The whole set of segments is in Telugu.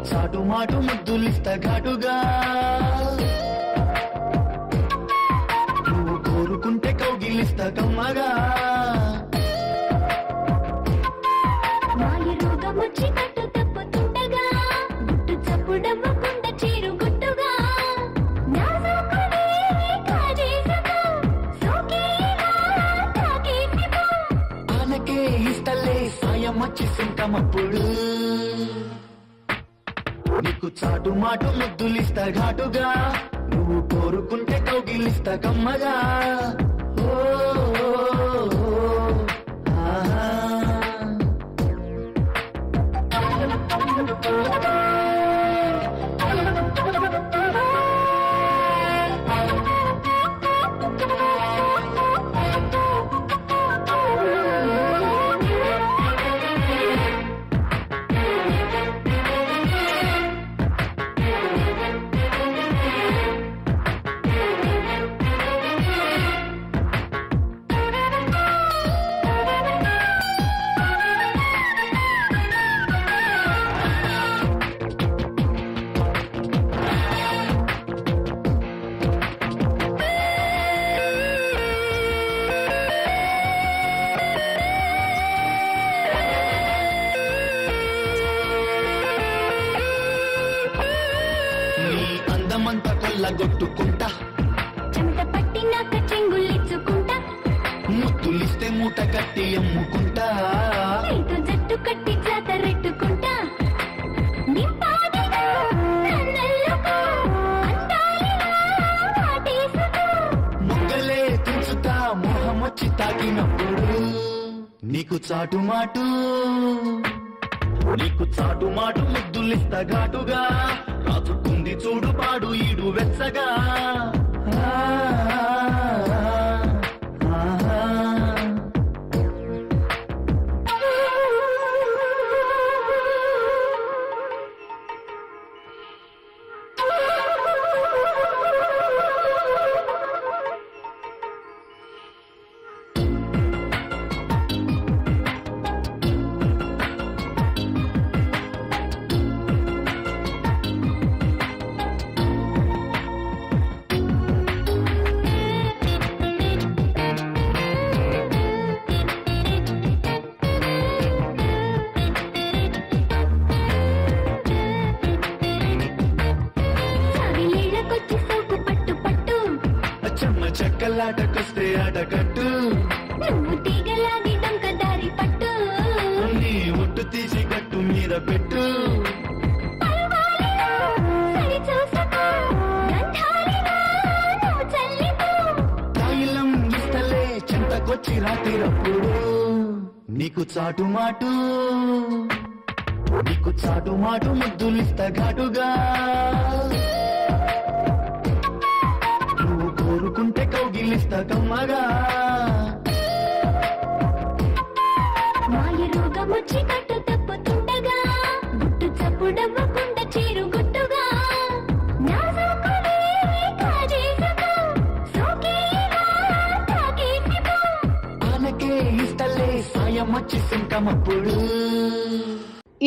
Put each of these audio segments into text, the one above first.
చాటు మాటు ముద్దులిస్తా ఘాటుగా నువ్వు కోరుకుంటే కౌగిలిస్తా కమ్మగా రోగమొచ్చి కట్టు తప్పుతుండగా గుట్టు చప్పుడవ్వకుండా చేరు గుట్టుగా ఆనకే ఇస్తలే సాయం వచ్చి సింకమప్పుడు నీకు చాటు మాటు ముద్దులిస్తా ఘాటుగా నువ్వు కోరుకుంటే కౌగిలిస్తా కమ్మగా అందమంతా కొల్లగొట్టుకుంటా చెమట పట్టినాక చెంగులిచ్చుకుంటా ముద్దులిస్తే మూట కట్టి అమ్ముకుంటా నీతో జట్టు కట్టి జాతరెట్టుకుంటా మొగ్గలే తుంచుతా మోహం వచ్చి తాకినప్పుడు నీకు చాటు మాటు ముద్దులిస్తా ఘాటుగా రాచుకుంది చూడు పాడు ఈడు వెచ్చగా చెక్కలాటకొస్తే ఆటకట్టు నువ్వు తీగలాగి డొంక దారి పట్టు నీ ఒట్టు తీసి గట్టు మీద పెట్టు తైలం ఇస్తలే చెంతకొచ్చి రాత్రిరప్పుడు నీకు చాటు మాటు ముద్దులిస్తా ఘాటుగా కోరుకుంటే కౌగిలిస్తా కమ్మగా మాయ రోగమొచ్చి కట్టు తప్పుతుండగా గుట్టు చప్పుడవ్వకుండా చేరు గుట్టుగా ఆనకే ఇస్తలే సాయం వచ్చి సింకమప్పుడు.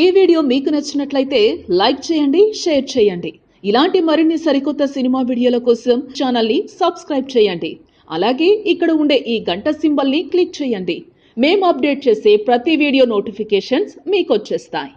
ఈ వీడియో మీకు నచ్చినట్లయితే లైక్ చేయండి, షేర్ చేయండి. ఇలాంటి మరిన్ని సరికొత్త సినిమా వీడియోల కోసం ఛానల్ని సబ్స్క్రైబ్ చేయండి. అలాగే ఇక్కడ ఉండే ఈ గంట సింబల్ని క్లిక్ చేయండి. మేము అప్డేట్ చేసే ప్రతి వీడియో నోటిఫికేషన్స్ మీకు వచ్చేస్తాయి.